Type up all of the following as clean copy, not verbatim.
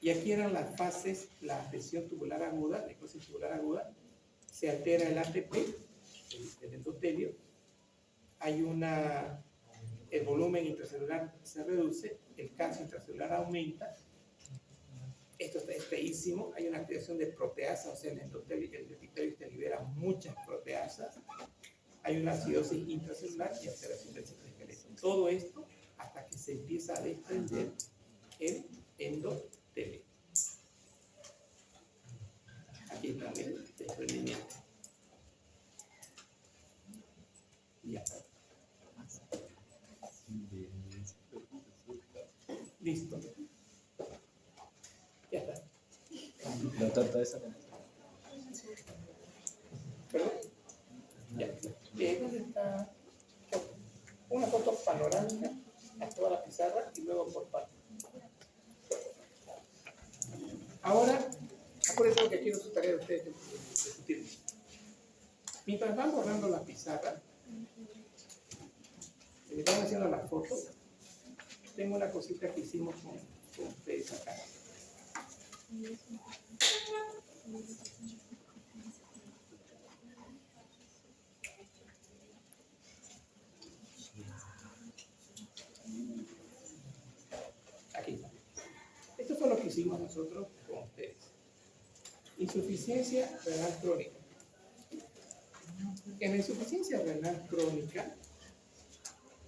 Y aquí eran las fases, la lesión tubular aguda, necrosis tubular aguda, se altera el ATP, el endotelio, el volumen intracelular se reduce, el calcio intracelular aumenta. Esto es feísimo, hay una activación de proteasas, o sea, el epitelio te libera muchas proteasas, hay una acidosis intracelular y alteración del citoesqueleto. Todo esto hasta que se empieza a desprender el endotelio. Aquí está el desprendimiento. Ya. Listo. Ya está. Doctor, todo eso. ¿Perdón? Ya. ¿Dónde está? Una foto panorámica a toda la pizarra y luego por parte. Ahora, acuérdense que quiero su tarea de ustedes discutir. Mientras van borrando la pizarra, y van haciendo la foto, tengo una cosita que hicimos con ustedes acá. Aquí está. Esto fue lo que hicimos nosotros con ustedes. Insuficiencia renal crónica. En la insuficiencia renal crónica,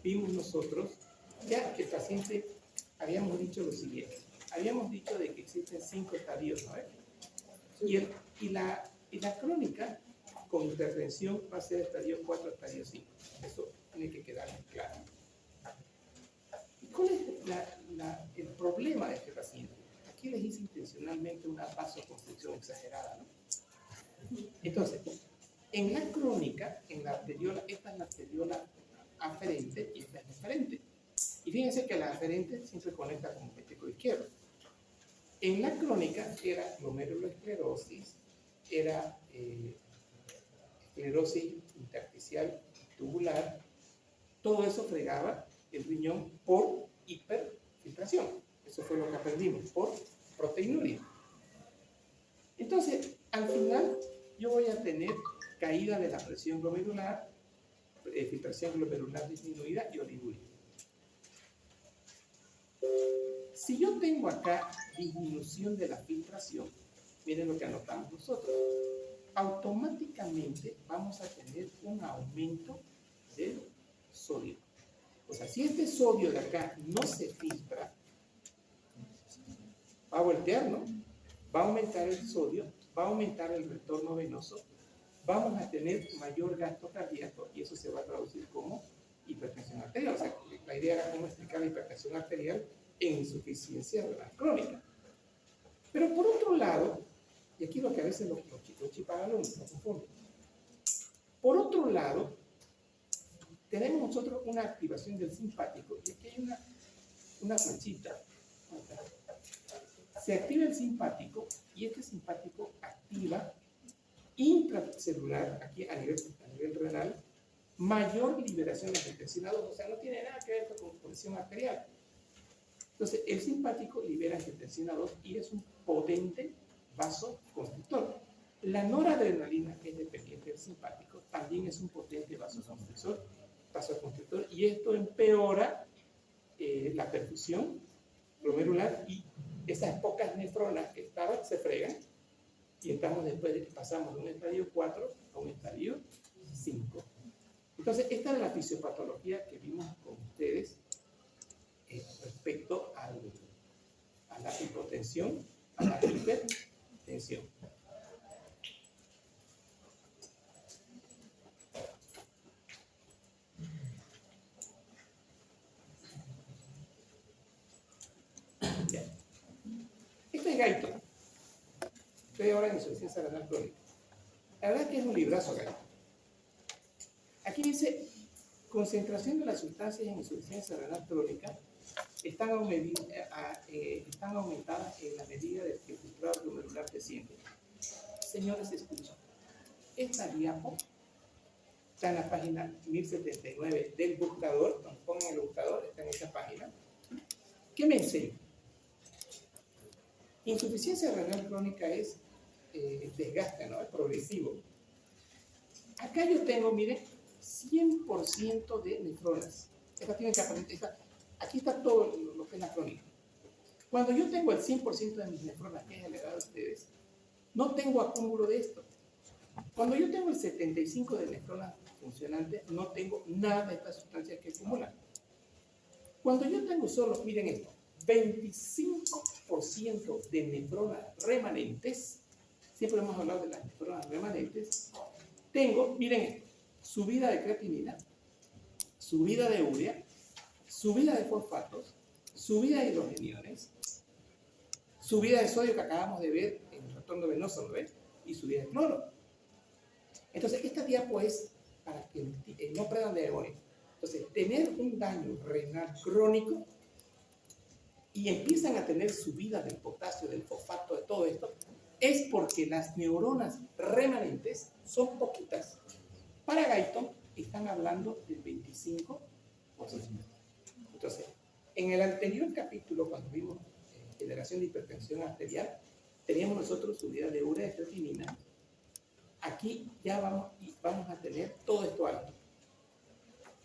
vimos nosotros ya que el paciente, habíamos dicho lo siguiente. Habíamos dicho de que existen 5 estadios, ¿no? Y la crónica con intervención va a ser estadio 4, estadio 5. Eso tiene que quedar claro. ¿Cuál es el problema de este paciente? Aquí les hice intencionalmente una vasoconstricción exagerada, ¿no? Entonces, en la crónica, en la arteriola, esta es la arteriola aferente y esta es la deferente. Y fíjense que la aferente siempre conecta con el ventrículo izquierdo. En la crónica era glomerulosclerosis, era esclerosis intersticial tubular, todo eso fregaba el riñón por hiperfiltración. Eso fue lo que aprendimos, por proteinuria. Entonces, al final, yo voy a tener caída de la presión glomerular, filtración glomerular disminuida y oliguria. Si yo tengo acá disminución de la filtración, miren lo que anotamos nosotros, automáticamente vamos a tener un aumento del sodio. O sea, si este sodio de acá no se filtra, va a voltear, ¿no? Va a aumentar el sodio, va a aumentar el retorno venoso, vamos a tener mayor gasto cardíaco y eso se va a traducir como hipertensión arterial. O sea, la idea era cómo explicar la hipertensión arterial en insuficiencia renal crónica. Pero por otro lado, y aquí lo que a veces los chipagalos nos confunden, por otro lado, tenemos nosotros una activación del simpático, y aquí hay una flechita. Se activa el simpático, y este simpático activa intracelular, aquí a nivel renal, mayor liberación de angiotensina 2, o sea, no tiene nada que ver con presión arterial. Entonces, el simpático libera angiotensina 2 y es un potente vasoconstrictor. La noradrenalina, que es dependiente del simpático, también es un potente vasoconstrictor, y esto empeora la perfusión glomerular y esas pocas nefronas que estaban se fregan y pasamos de un estadio 4 a un estadio 5. Entonces, esta es la fisiopatología que vimos con ustedes respecto a la hipotensión, a la hipertensión. Bien. Este es Gaito. Estoy ahora en insuficiencia renal crónica. La verdad es que es un librazo, Gaito. Aquí dice, concentración de las sustancias en insuficiencia renal crónica están aumentadas en la medida de que el filtrado glomerular desciende. Señores, escuchen. Esta diapo está en la página 1079 del buscador. Cuando pongan el buscador, está en esa página. ¿Qué me enseña? Insuficiencia renal crónica es desgaste, ¿no? Es progresivo. Acá yo tengo, miren, 100% de nefronas. Aquí está todo lo que es la crónica. Cuando yo tengo el 100% de mis nefronas, que es la edad de ustedes, no tengo acúmulo de esto. Cuando yo tengo el 75% de nefronas funcionantes, no tengo nada de estas sustancias que acumulan. Cuando yo tengo solo, miren esto, 25% de nefronas remanentes, siempre hemos hablado de las nefronas remanentes, tengo, miren esto, subida de creatinina, subida de urea, subida de fosfatos, subida de hidrogeniones, subida de sodio que acabamos de ver en el retorno venoso, ¿no ves? Y subida de cloro. Entonces, esta diapo es para que no prendan de demonios. Entonces, tener un daño renal crónico y empiezan a tener subida del potasio, del fosfato, de todo esto, es porque las neuronas remanentes son poquitas. Para Guyton están hablando del 25%. Entonces, en el anterior capítulo, cuando vimos generación de hipertensión arterial, teníamos nosotros subida de urea y creatinina. Aquí ya vamos a tener todo esto alto.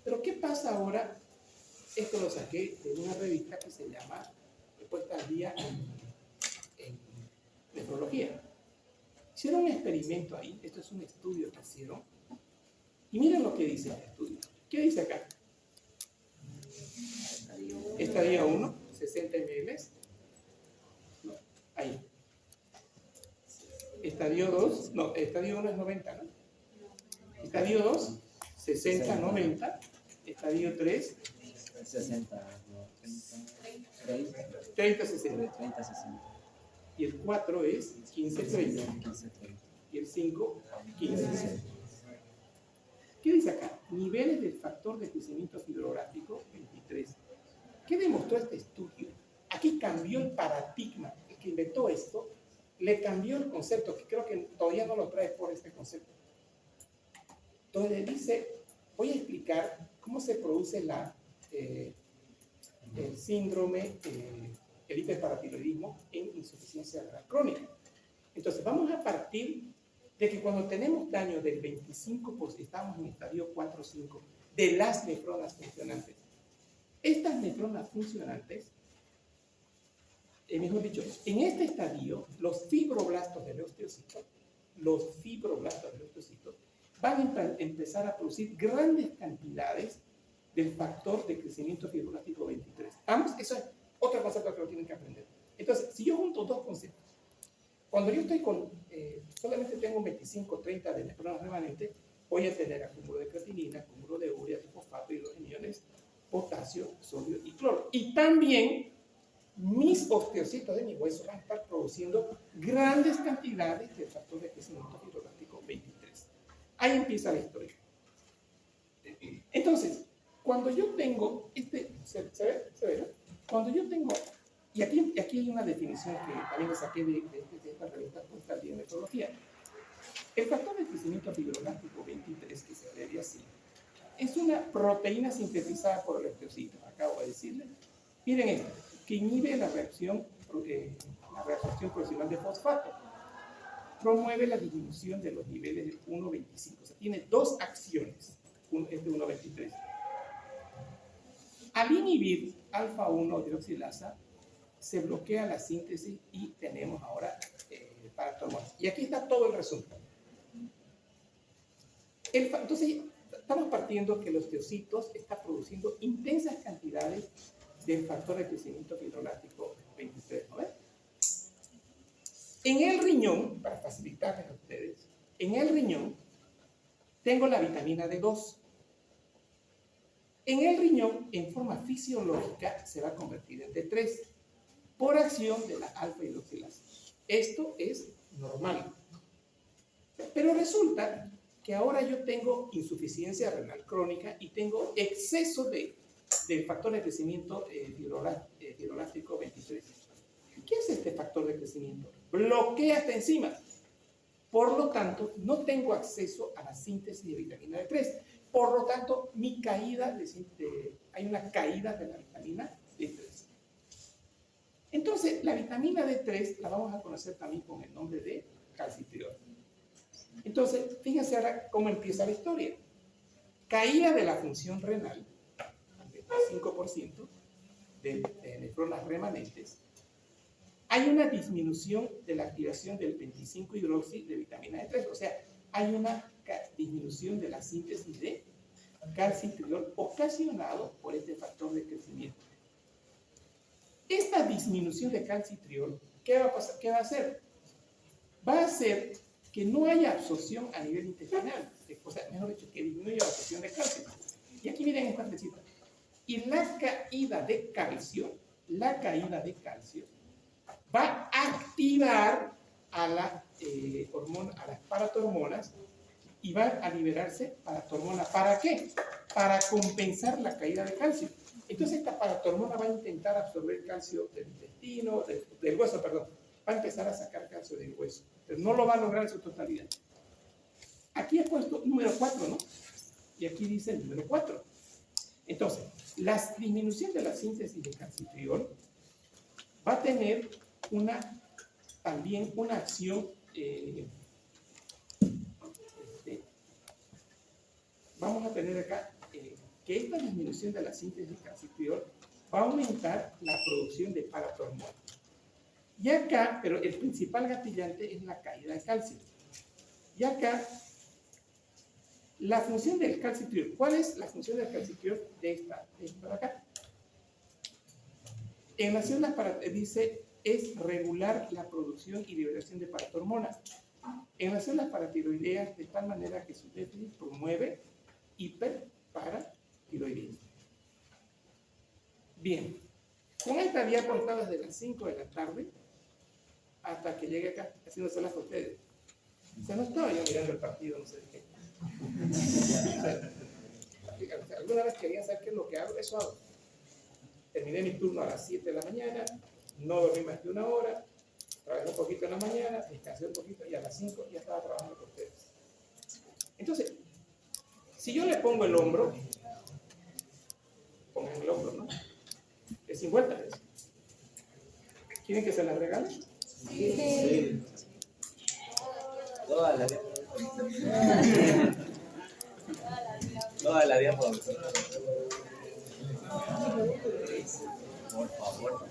Pero ¿qué pasa ahora? Esto lo saqué de una revista que se llama Puesta al Día en Nefrología. Hicieron un experimento ahí, esto es un estudio que hicieron, y miren lo que dice el estudio. ¿Qué dice acá? Estadio 1, 60 ml. No, ahí. Estadio 2, no, estadio 1 es 90, ¿no? Estadio 2, 60, 90. Estadio 3, 60, 30, 60. 30, 60. Y el 4 es 15, 30. 15, 30. Y el 5, 15, 60. ¿Qué dice acá? Niveles del factor de crecimiento fibrográfico 23. ¿Qué demostró este estudio? Aquí cambió el paradigma. El que inventó esto le cambió el concepto, que creo que todavía no lo trae por este concepto. Entonces le dice, voy a explicar cómo se produce el síndrome, el hiperparatiroidismo en insuficiencia renal crónica. Entonces vamos a partir de que cuando tenemos daño del 25%, estamos en estadio 4 o 5, de las nefronas funcionantes. Estas nefronas funcionantes, mejor dicho, en este estadio, los fibroblastos del osteocito, van a empezar a producir grandes cantidades del factor de crecimiento fibrográfico 23. Eso es otro concepto que lo tienen que aprender. Entonces, si yo junto dos conceptos, cuando yo estoy con, solamente tengo 25-30 de nefronas remanentes, voy a tener acúmulo de creatinina, acúmulo de urea, de fosfato, hidrogeniones, potasio, sodio y cloro. Y también mis osteocitos de mi hueso van a estar produciendo grandes cantidades del factor de crecimiento fibrográfico 23. Ahí empieza la historia. Entonces, cuando yo tengo ¿se ve? Cuando yo tengo, y aquí hay una definición que también le saqué de esta revista Puesta al Día en Nefrología. El factor de crecimiento fibrográfico 23, que se abrevia así, es una proteína sintetizada por el osteocito, acabo de decirle. Miren esto, que inhibe la reacción proximal de fosfato. Promueve la disminución de los niveles de 1,25. O sea, tiene dos acciones, es de 1,23. Al inhibir alfa-1 hidroxilasa, se bloquea la síntesis y tenemos ahora paratormona. Y aquí está todo el resumen. Entonces, estamos partiendo que los osteocitos están produciendo intensas cantidades del factor de crecimiento fibrográfico 23, ¿no ves? En el riñón, para facilitarles a ustedes, en el riñón tengo la vitamina D2. En el riñón, en forma fisiológica, se va a convertir en D3 por acción de la alfa-hidroxilasa. Esto es normal. Pero resulta que ahora yo tengo insuficiencia renal crónica y tengo exceso del factor de crecimiento fibrográfico 23. ¿Qué es este factor de crecimiento? Bloquea esta enzima. Por lo tanto, no tengo acceso a la síntesis de vitamina D3. Por lo tanto, hay una caída de la vitamina D3. Entonces, la vitamina D3 la vamos a conocer también con el nombre de calcitriol. Entonces, fíjense ahora cómo empieza la historia. Caída de la función renal, del 5% de nefronas remanentes. Hay una disminución de la activación del 25-hidroxi de vitamina D3, o sea, hay una disminución de la síntesis de calcitriol ocasionado por este factor de crecimiento. Esta disminución de calcitriol, ¿qué va a pasar? ¿Qué va a hacer? Va a hacer que no haya absorción a nivel intestinal, o sea, mejor dicho, que disminuya la absorción de calcio. Y aquí miren esta flecha. Y la caída de calcio va a activar a la hormona, a las paratormonas, y va a liberarse paratormona. ¿Para qué? Para compensar la caída de calcio. Entonces esta paratormona va a intentar absorber calcio del intestino, del hueso, perdón. Va a empezar a sacar calcio del hueso, pero no lo va a lograr en su totalidad. Aquí he puesto número 4, ¿no? Y aquí dice el número 4. Entonces, la disminución de la síntesis de calcitriol va a tener también una acción, vamos a tener acá que esta disminución de la síntesis de calcitriol va a aumentar la producción de paratormona. Y acá, pero el principal gatillante es la caída de calcio. Y acá, la función del calcitriol. ¿Cuál es la función del calcitriol de esta de acá? En las células dice, es regular la producción y liberación de paratormona. En las células paratiroideas, de tal manera que su déficit promueve hiperparatiroidismo. Bien, con esta diapo está desde las 5 de la tarde hasta que llegue acá, haciéndoselas a ustedes. O sea, no estaba yo mirando el partido, no sé de qué. O sea, alguna vez querían saber qué es lo que hago, eso hago. Terminé mi turno a las 7 de la mañana, no dormí más de 1 hora, trabajé un poquito en la mañana, descansé un poquito y a las 5 ya estaba trabajando con ustedes. Entonces, si yo le pongo el hombro, pongan el hombro, ¿no? Es 50 pesos. ¿Quieren que se las regale? Sí. Toda la diapo. Por favor.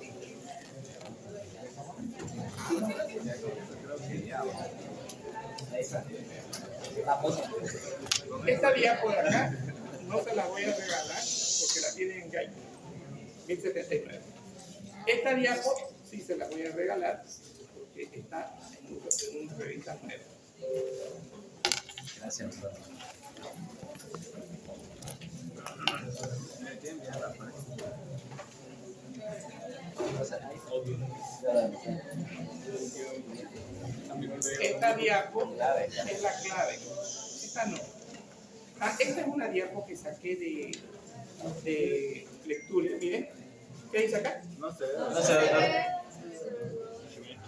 Esta diapo de acá no se la voy a regalar porque la tienen en Gay, 1079. Esta diapo sí se la voy a regalar porque está en una revista nueva. Gracias. Esta diapo es la clave. Esta no. Esta es una diapo que saqué de lectura. Miren, ¿qué dice acá? No sé, doctor.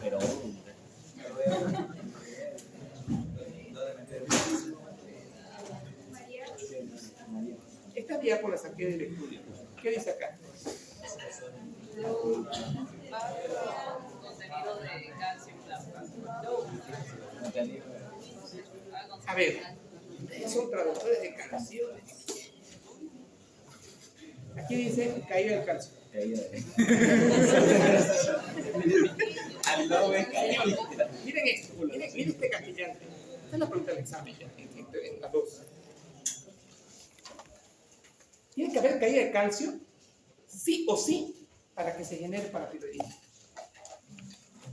Pero esta diapo la saqué de lectura. ¿Qué dice acá? Contenido de calcio y plasma. A ver, son traductores de canciones. Aquí dice caída del calcio. Miren esto, miren este castillante. Esta es la pregunta del examen ya, en las dos. Tiene que haber caída de calcio, sí o sí, para que se genere paratiroidismo.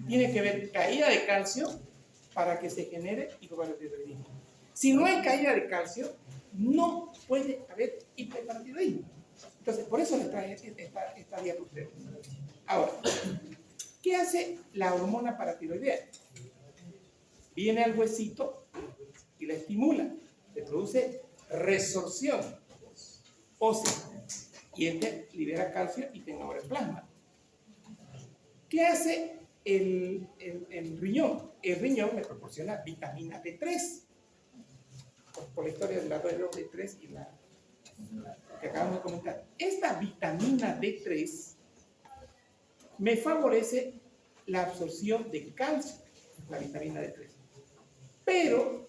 Tiene que haber caída de calcio para que se genere hipoparatiroidismo. Si no hay caída de calcio, no puede haber hiperparatiroidismo. Entonces, por eso les traje esta diapositiva. Ahora, ¿qué hace la hormona paratiroidea? Viene al huesito y la estimula, le produce resorción ósea y este libera calcio y tenga ahora el plasma. ¿Qué hace el riñón? El riñón me proporciona vitamina D3 por la historia de la D3 y la que acabamos de comentar. Esta vitamina D3 me favorece la absorción de calcio, la vitamina D3. Pero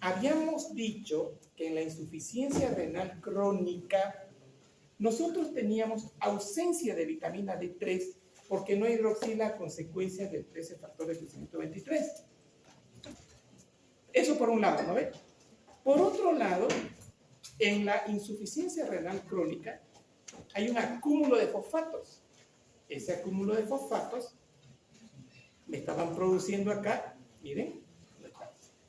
habíamos dicho que en la insuficiencia renal crónica nosotros teníamos ausencia de vitamina D3 porque no hidroxila a consecuencia del 13 factor de crecimiento 23. Eso por un lado, ¿no ve? Por otro lado, en la insuficiencia renal crónica hay un acúmulo de fosfatos. Ese acúmulo de fosfatos me estaban produciendo acá, miren,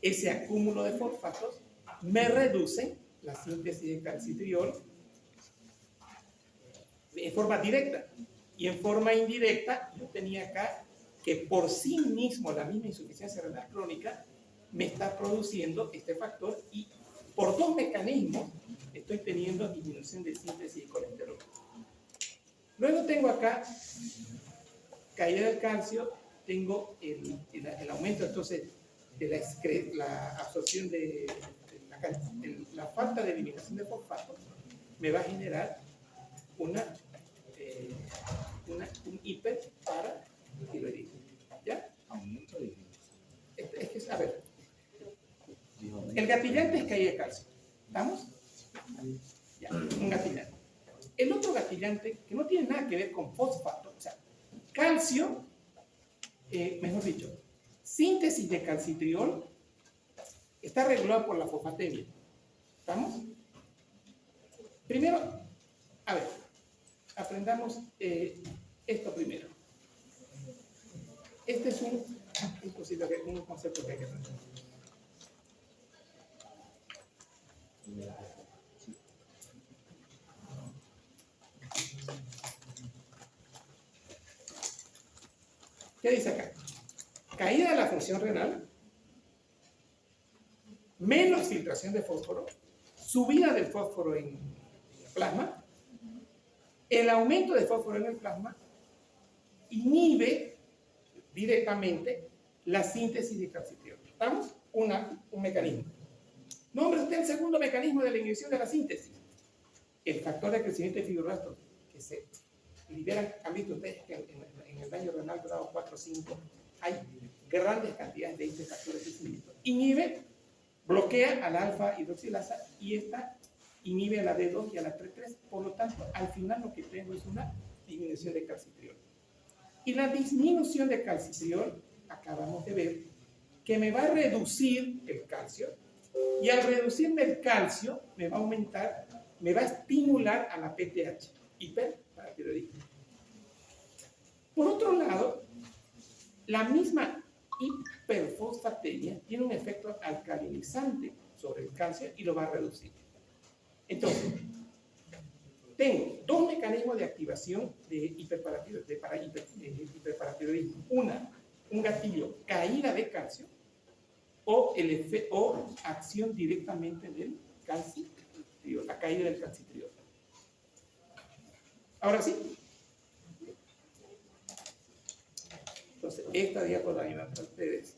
ese acúmulo de fosfatos me reduce la síntesis de calcitriol en forma directa. Y en forma indirecta, yo tenía acá que por sí mismo la misma insuficiencia renal crónica me está produciendo este factor y por dos mecanismos estoy teniendo disminución de síntesis de colesterol. Luego tengo acá caída del calcio, tengo el aumento entonces de la absorción de la falta de eliminación de fosfato me va a generar un hiperparatiroidismo. ¿Ya? Aumento de Es que, a ver, el gatillante es caída de calcio. ¿Estamos? Ya, un gatillante. El otro gatillante, que no tiene nada que ver con fosfato, o sea, calcio, mejor dicho, síntesis de calcitriol está regulada por la fosfatemia. ¿Estamos? Primero, a ver, aprendamos esto primero. Este es un concepto que hay que aprender. ¿Qué dice acá? Caída de la función renal, menos filtración de fósforo, subida del fósforo en el plasma, el aumento de fósforo en el plasma inhibe directamente la síntesis de calcitriol. ¿Estamos? Un mecanismo. Nombre usted el segundo mecanismo de la inhibición de la síntesis. El factor de crecimiento de fibroblastos que se liberan. Han visto ustedes que en el daño renal grado 4 o 5 hay grandes cantidades de este factor de crecimiento. Inhibe, bloquea a la alfa hidroxilasa y esta inhibe a la D2 y a la T3. Por lo tanto, al final lo que tengo es una disminución de calcitriol. Y la disminución de calcitriol, acabamos de ver, que me va a reducir el calcio, y al reducirme el calcio, me va a aumentar, me va a estimular a la PTH, hiperparatiroidismo. Por otro lado, la misma hiperfosfatemia tiene un efecto alcalinizante sobre el calcio y lo va a reducir. Entonces, tengo dos mecanismos de activación de hiperparatiroidismo. Un gatillo, caída de calcio, o acción directamente del calcitriol, la caída del calcitriol. Ahora sí. Entonces, esta diapositiva para ustedes,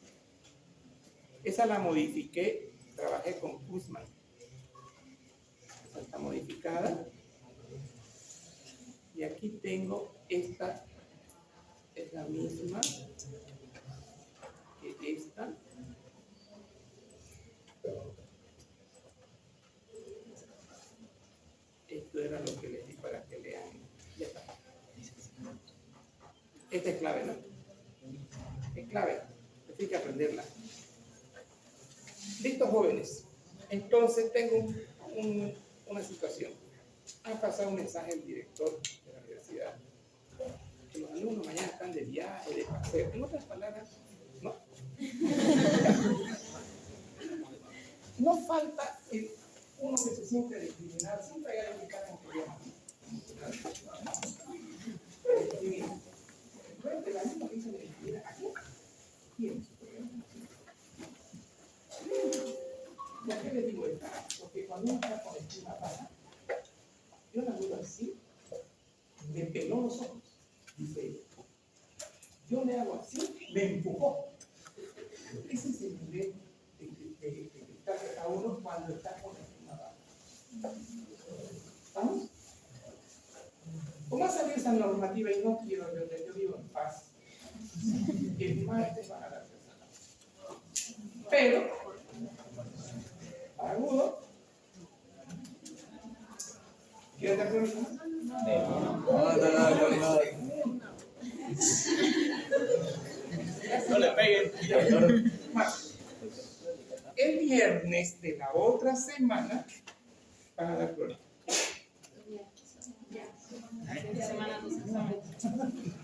esa la modifiqué, trabajé con Kussmann. Esta está modificada. Y aquí tengo esta, es la misma que esta. Esto era lo que les di para que lean. Ya está. Esta es clave, ¿no? Es clave. Hay que aprenderla. Listo, jóvenes. Entonces tengo una situación. Ha pasado un mensaje al director de la universidad que los alumnos mañana están de viaje, de paseo. En otras palabras, ¿no? No falta uno que se siente discriminado. Siempre hay alguien que está con problemas. De la misma que se le discrimina aquí, tiene su problema. ¿Por qué les digo esto? Porque cuando uno está con estima baja, yo la duda así, me peló los ojos. Dice, yo le hago así, me empujó. Ese es el nivel de estar a uno cuando está con estima baja. ¿Estamos? Como ha salido esa normativa y no quiero yo vivo en paz, el martes van a dar clase. Pero, agudo, ¿quieres dar clase? No le peguen. El viernes de la otra semana van a dar prueba.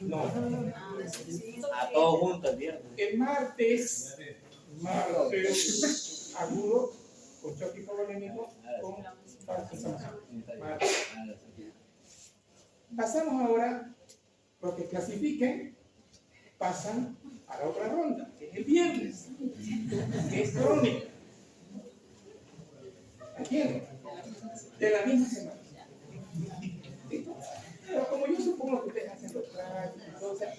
No. A todos juntos el viernes. El martes, agudo, con choque hipovolémico, con parkinsonismo. Pasamos ahora, los que clasifiquen, pasan a la otra ronda, que es el viernes, que es crónica. ¿Entienden? De la misma semana. ¿Sí? Pero como yo supongo que ustedes hacen los prácticos y todo, o sea,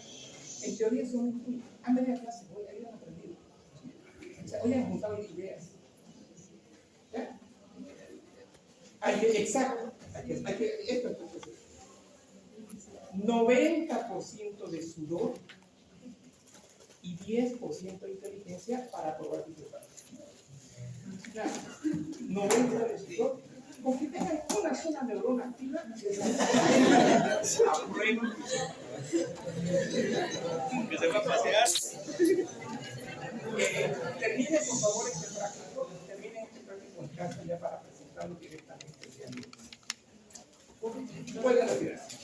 en teoría son a media clase, hoy han aprendido. O sea, hoy han juntado ideas. ¿Ya? Exacto. Esto es 90% de sudor y 10% de inteligencia para probar resultados. Claro, 90% de sudor, con que tengan una sola neurona activa, aprueban. Que se va a pasear. Termine por favor este práctico, en casa ya para presentarlo directamente. Pueden retirarse.